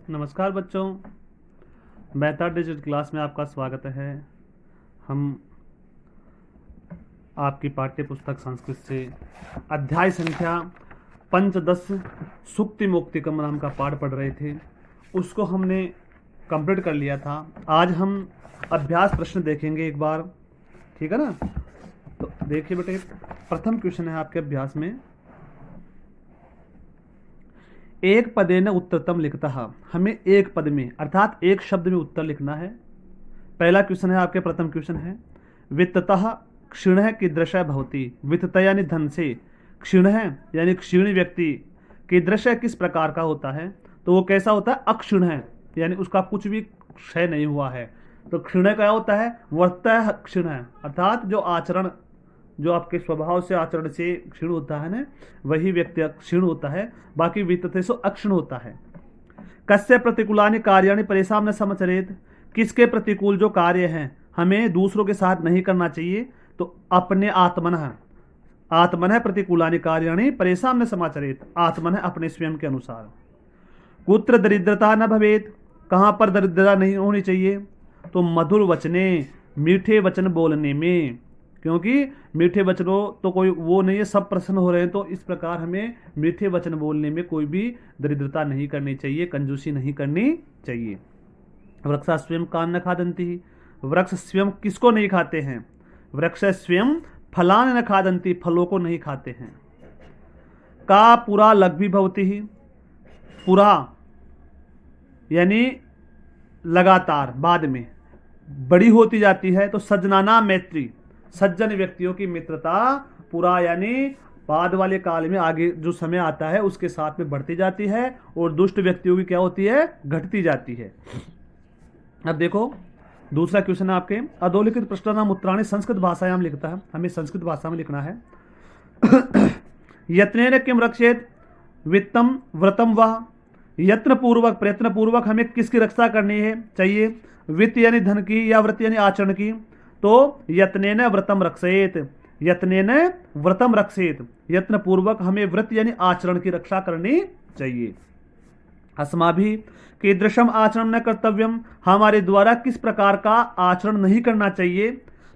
नमस्कार बच्चों, बेहतर डिजिटल क्लास में आपका स्वागत है। हम आपकी पाठ्य पुस्तक संस्कृत से अध्याय संख्या पंचदश सुक्ति मुक्तिकम नाम का पाठ पढ़ रहे थे। उसको हमने कंप्लीट कर लिया था। आज हम अभ्यास प्रश्न देखेंगे एक बार, ठीक है ना। तो देखिए बेटे, प्रथम क्वेश्चन है आपके अभ्यास में, एक पदेन उत्तरतम लिखता है। हमें एक पद में अर्थात एक शब्द में उत्तर लिखना है। पहला क्वेश्चन है आपके, प्रथम क्वेश्चन है, वित्ततः क्षीण कीदृश भवति। वित्त यानी धन से, क्षीण यानी क्षीण व्यक्ति, कीदृश किस प्रकार का होता है, तो वो कैसा होता है, अक्षीण है, यानी उसका कुछ भी क्षय नहीं हुआ है। तो क्षीण क्या होता है, वर्तः क्षीण है, अर्थात जो आचरण, जो आपके स्वभाव से आचरण से क्षीण होता है ना, वही व्यक्ति क्षीण होता है। बाकी वित्त से अक्षीण होता है। कस्य प्रतिकूलानि कार्याणि परेशान न समचरेत। किसके प्रतिकूल जो कार्य हैं हमें दूसरों के साथ नहीं करना चाहिए, तो अपने आत्मन प्रतिकूलानि कार्याणि परेशान न समाचरेत। आत्मन अपने स्वयं के अनुसार। कुत्र दरिद्रता न भवेत। कहाँ पर दरिद्रता नहीं होनी चाहिए, तो मधुर वचने, मीठे वचन बोलने में, क्योंकि मीठे वचनों तो कोई वो नहीं है, सब प्रसन्न हो रहे हैं, तो इस प्रकार हमें मीठे वचन बोलने में कोई भी दरिद्रता नहीं करनी चाहिए, कंजूसी नहीं करनी चाहिए। वृक्षा स्वयं कान न खादंती। वृक्ष स्वयं किसको नहीं खाते हैं, वृक्ष स्वयं फलान न खादंती, फलों को नहीं खाते हैं। का पुरा लघ्वी भवती ही। पुरा यानी लगातार बाद में बड़ी होती जाती है, तो सज्जनाना मैत्री, सज्जन व्यक्तियों की मित्रता पुरा यानी बाद वाले काल में, आगे जो समय आता है उसके साथ में बढ़ती जाती है, और दुष्ट व्यक्तियों की क्या होती है, घटती जाती है। अब देखो दूसरा क्वेश्चन है आपके, अधोलिखित प्रश्नानाम उत्तराणि संस्कृत भाषायाम लिखता है। हमें संस्कृत भाषा में लिखना है। यत्नेन किम रक्षेत वित्तम व्रतम वह। यत्न पूर्वक, प्रयत्न पूर्वक हमें किसकी रक्षा करनी है चाहिए, वित्त यानी धन की, या व्रत यानी आचरण की। तो यत्नेन व्रतम रक्षेत, यत्नेन व्रतम रक्षेत, यत्न पूर्वक हमें व्रत यानी आचरण की रक्षा करनी चाहिए। अस्माभिः कीदृशम आचरण न कर्तव्यम। हमारे द्वारा किस प्रकार का आचरण नहीं करना चाहिए,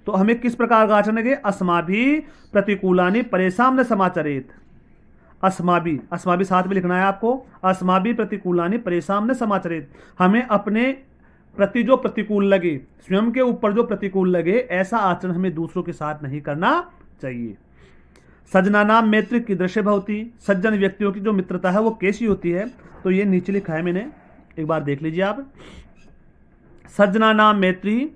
तो हमें किस प्रकार का आचरण है, अस्माभिः प्रतिकूलानि परेशान न समाचरेत। अस्माभिः साथ में लिखना है आपको, अस्माभिः प्रतिकूलानि परेशान न समाचरेत। हमें अपने प्रति जो प्रतिकूल लगे, स्वयं के ऊपर जो प्रतिकूल लगे, ऐसा आचरण हमें दूसरों के साथ नहीं करना चाहिए। सज्जना नाम मैत्री कीदृशे भवति। सज्जन व्यक्तियों की जो मित्रता है वो कैसी होती है, तो ये नीचे लिखा है मैंने, एक बार देख लीजिए आप। सज्जना नाम मैत्री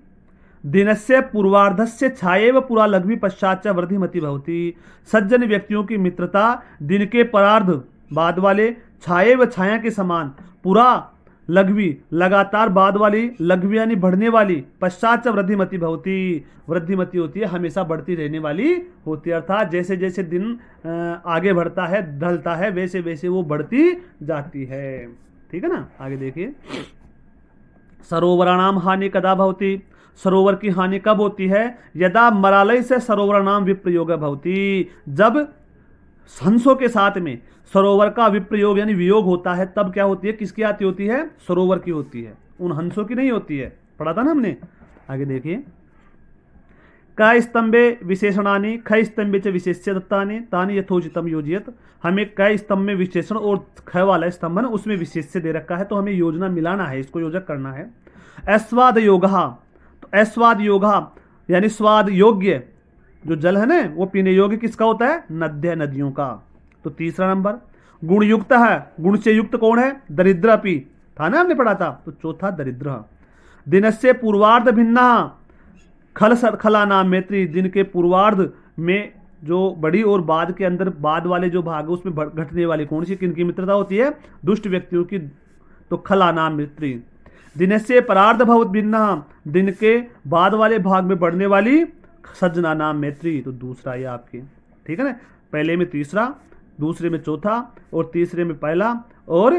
दिनस्य पूर्वार्धस्य छायेव पुरा लघ्वी पश्चात वृद्धिमति भवति। सज्जन व्यक्तियों की मित्रता दिन के परार्ध, बाद वाले, छायेव छाया के समान, पुरा लघ्वी लगातार, बाद वाली, लघ्वी यानी बढ़ने वाली, पश्चात वृद्धिमति भवति, वृद्धिमति होती है हमेशा बढ़ती रहने वाली होती है। अर्थात जैसे जैसे दिन आगे बढ़ता है, ढलता है, वैसे वैसे वो बढ़ती जाती है, ठीक है ना। आगे देखिए, सरोवराणाम हानि कदा भवति। सरोवर की हानि कब होती है, यदा मरालय से सरोवराणाम विप्रयोग भवति। जब हंसों के साथ में सरोवर का विप्रयोग यानी वियोग होता है, तब क्या होती है, किसकी आती होती है, सरोवर की होती है, उन हंसों की नहीं होती है। पढ़ा था ना हमने। आगे देखिए, क स्तंभे विशेषणानि ख स्तंभे च विशेष्य दत्तानि तानि यथोचितम योजयत। हमें क स्तंभ में विशेषण और ख वाला स्तंभ है उसमें विशेष्य दे रखा है, तो हमें योजना मिलाना है, इसको योजक करना है। अस्वाद योगः, तो अस्वाद योगः यानी स्वाद योग्य जो जल है ना, वो पीने योग्य किसका होता है, नद्य, नदियों का। तो तीसरा नंबर, गुणयुक्त है, गुण से युक्त कौन है, दरिद्र अपि, था ना, हमने पढ़ा था। तो चौथा दरिद्र। दिनस्य पूर्वार्ध भिन्ना खला नाम मैत्री। दिन के पूर्वार्ध में जो बड़ी और बाद के अंदर बाद वाले जो भाग है उसमें घटने वाली कौन सी, किनकी मित्रता होती है, दुष्ट व्यक्तियों की, तो खला नाम मैत्री। दिनस्य परार्ध भवत भिन्ना, दिन के बाद वाले भाग में बढ़ने वाली, सज्जना नाम मैत्री। तो दूसरा ये आपके, ठीक है ना, पहले में तीसरा, दूसरे में चौथा, और तीसरे में पहला, और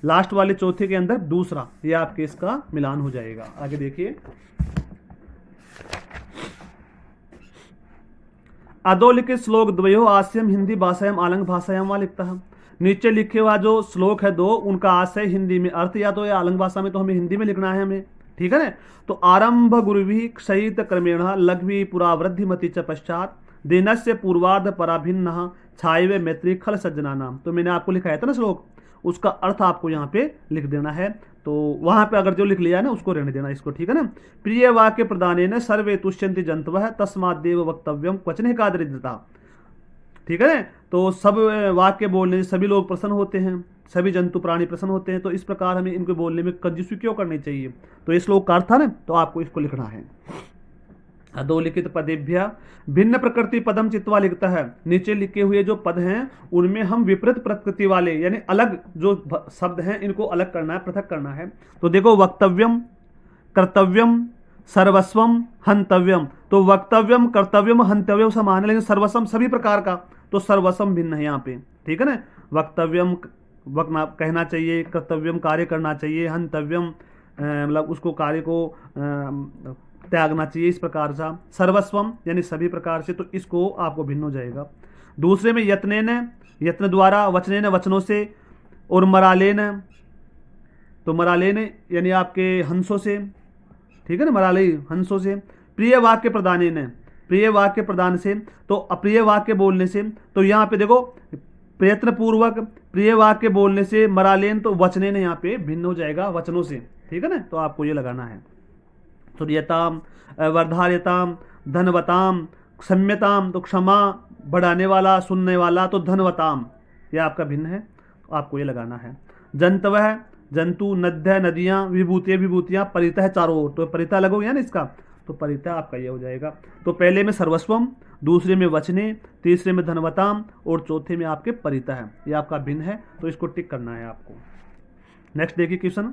लास्ट वाले चौथे के अंदर दूसरा, ये आपके इसका मिलान हो जाएगा। आगे देखिए, अधोलिखित श्लोक द्वयो आस्यम हिंदी भाषायाम आलंग भाषायाम वा लिखता है। नीचे लिखे हुआ जो श्लोक है 2 उनका आशय हिंदी में अर्थ या तो या आलंग भाषा में, तो हमें हिंदी में लिखना है हमें, ठीक है ना। तो आरंभ गुरुभिः क्षयित क्रमेण लघ्वी पुरावृद्धि मति च पश्चात दिनस्य पूर्वार्ध पराभिन्नः छायवे मैत्री खल सज्जना नाम। तो मैंने आपको लिखाया था ना श्लोक, उसका अर्थ आपको यहाँ पे लिख देना है। तो वहां पे अगर जो लिख लिया है ना उसको रहने देना इसको, ठीक है ना। प्रिय वाक्य प्रदानेन सर्वे तुष्यन्ति जन्तवः तस्माद्देव वक्तव्यम क्वचन कादरिद्रता, ठीक है ना। तो सब वाक्य बोलने से सभी लोग प्रसन्न होते हैं, सभी जंतु प्राणी प्रसन्न होते हैं, तो इस प्रकार हमें इनको बोलने में कंजूसी क्यों करनी चाहिए। तो ये श्लोक का अर्थ था ना, तो आपको इसको लिखना है। अधोलिखित पदेभ्य भिन्न प्रकृति पदम चित्वा लिखता है। नीचे लिखे हुए जो पद हैं उनमें हम विपरीत प्रकृति वाले यानी अलग जो शब्द हैं इनको अलग करना है, पृथक करना है। तो देखो वक्तव्यम, कर्तव्यम, सर्वस्वम, हंतव्यम। तो वक्तव्यम, कर्तव्यम, हंतव्यम समान है, लेकिन सर्वस्वम सभी प्रकार का, तो सर्वस्वम भिन्न है यहाँ पे, ठीक है ना। वक्तव्यम कहना चाहिए, कर्तव्यम कार्य करना चाहिए, हंतव्यम मतलब उसको कार्य को त्यागना चाहिए, इस प्रकार से। सर्वस्वम यानी सभी प्रकार से, तो इसको आपको भिन्न हो जाएगा। दूसरे में यत्नेन, यत्न द्वारा, वचनेन वचनों से, और मरालेन, तो मरालेन यानी आपके हंसों से, ठीक है ना, मराले हंसों से। प्रिय वाक्य प्रदानेन, प्रिय वाक्य प्रदान से, तो अप्रिय वाक्य बोलने से। तो यहाँ पे देखो प्रयत्न पूर्वक प्रिय वाक्य बोलने से, मरालेन तो वचनेन यहाँ पे भिन्न हो जाएगा वचनों से, ठीक है ना। तो आपको ये लगाना है। तुर्यताम, वर्धार्यताम, धनवताम, क्षम्यताम, तो क्षमा बढ़ाने वाला, सुनने वाला, तो धनवताम ये आपका भिन्न है, तो आपको ये लगाना है। जंतवह, जंतु, नद्य नदियां, विभूतियां विभूतियां, परितः चारों ओर, तो परितः लगोगे ना इसका, तो परितः आपका ये हो जाएगा। तो पहले में सर्वस्वम, दूसरे में वचने, तीसरे में धनवताम, और चौथे में आपके परितः है, ये आपका भिन्न है, तो इसको टिक करना है आपको। नेक्स्ट देखिए क्वेश्चन।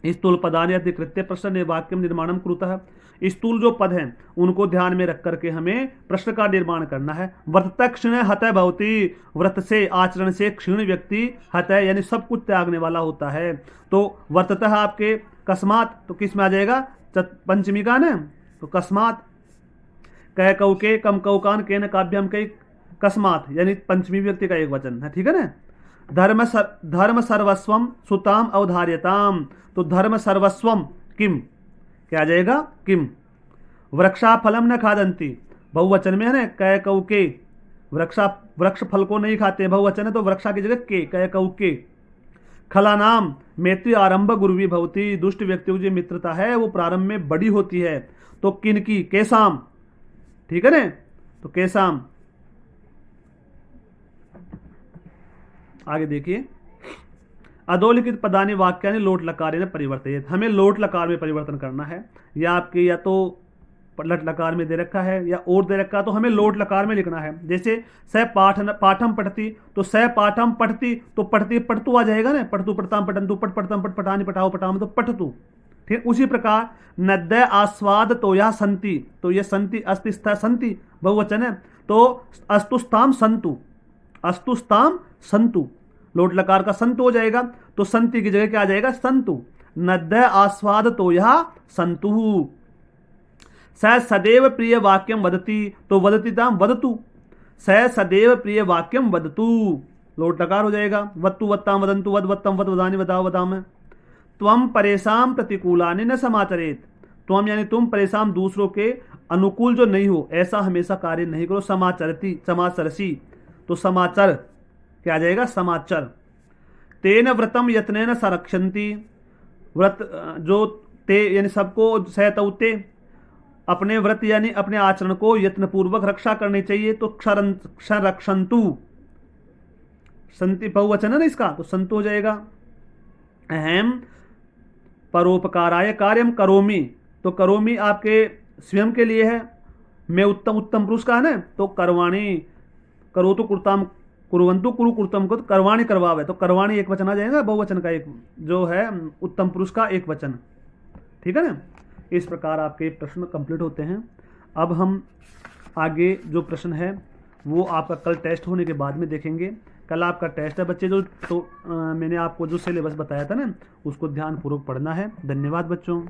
स्थूल पदानि अधिकृत्य प्रश्न वाक्यम निर्माणम कुरुतः। स्थूल जो पद हैं उनको ध्यान में रख करके हमें प्रश्न का निर्माण करना है। व्रततः क्षीण हतः भवति, व्रत से आचरण से क्षीण व्यक्ति हतः यानी सब कुछ त्यागने वाला होता है। तो व्रततः आपके कस्मात, तो किस में आ जाएगा, पंचमी का ना, तो कस्मात, कह कौके, कम कौकान, के न काव्यम के, कस्मात यानी पंचमी व्यक्ति का एक वचन है, ठीक है ना। धर्म सर्वस्वम सुताम अवधार्यताम, तो धर्म सर्वस्वम किम क्या आ जाएगा, किम। वृक्षा फलम न खादंती, बहुवचन में है ना, कह कौके, वृक्ष फल को नहीं खाते, बहुवचन है, तो वृक्षा की जगह के, कह कौके। खलानाम मैत्री आरंभ गुरुवी भवती, दुष्ट व्यक्तियों की जो मित्रता है वो प्रारंभ में बड़ी होती है, तो किन की, केसाम, ठीक है ना, तो केसाम। आगे देखिए। अधोलिखित पदानि वाक्यानि लोट लकार में परिवर्तित, हमें लोट लकार में परिवर्तन करना है। या आपके या तो लट लकार में दे रखा है या और दे रखा है, तो हमें लोट लकार में लिखना है। जैसे स पाठम पठती, तो स पाठम पठती, तो पढ़ती पढ़तू आ जाएगा ना, पढ़तू पढ़ताम पठंतु, पठ पढ़तम पठ पठानी पठाओ पठाम, तो पठतु, ठीक। उसी प्रकार नद्य आस्वाद तो यह संति, तो ये संति अस्तिस्थ संति बहुवचन है, तो अस्तुस्ताम संतु, अस्तुस्ताम संतु, लोट लकार का संत हो जाएगा, तो संति की जगह क्या आ जाएगा, संतु। नद्य आस्वाद तो यह संतु। स सदैव प्रिय वाक्यम वदति, तो वदति ताम वदतु, स सदैव प्रिय वाक्यम वदतु, लोट लकार हो जाएगा। वत्तु वत्ताम वदंतु, वद वत्तम वद वदानि वदाव वदाम। त्वम परेशान प्रतिकूलानि न समाचरेत, त्वम यानी तुम, परेशान दूसरों के अनुकूल जो नहीं हो ऐसा हमेशा कार्य नहीं करो। समाचरती, समाचरसी, तो समाचार क्या आ जाएगा, समाचार। तेन व्रतम यत्नेन संरक्षन्ति, व्रत जो ते यानी सबको, सहतौते अपने व्रत यानी अपने आचरण को यत्नपूर्वक रक्षा करनी चाहिए, तो क्षरक्षन्तु, संति बहुवचन है ना इसका, तो संतु हो जाएगा। अहम परोपकाराय कार्यम करोमि, तो करोमि आपके स्वयं के लिए है, मैं उत्तम, उत्तम पुरुष का है ना, तो करवाणी, करो तो कुर्ताम कुरुवंतु, कुरु कुर्तम को, तो करवाणी करवावे, तो करवाणी एक वचन आ जाएगा, बहुवचन का एक जो है उत्तम पुरुष का एक वचन, ठीक है ना। इस प्रकार आपके प्रश्न कंप्लीट होते हैं। अब हम आगे जो प्रश्न है वो आपका कल टेस्ट होने के बाद में देखेंगे। कल आपका टेस्ट है बच्चे, जो तो मैंने आपको जो सिलेबस बताया था ना उसको ध्यानपूर्वक पढ़ना है। धन्यवाद बच्चों।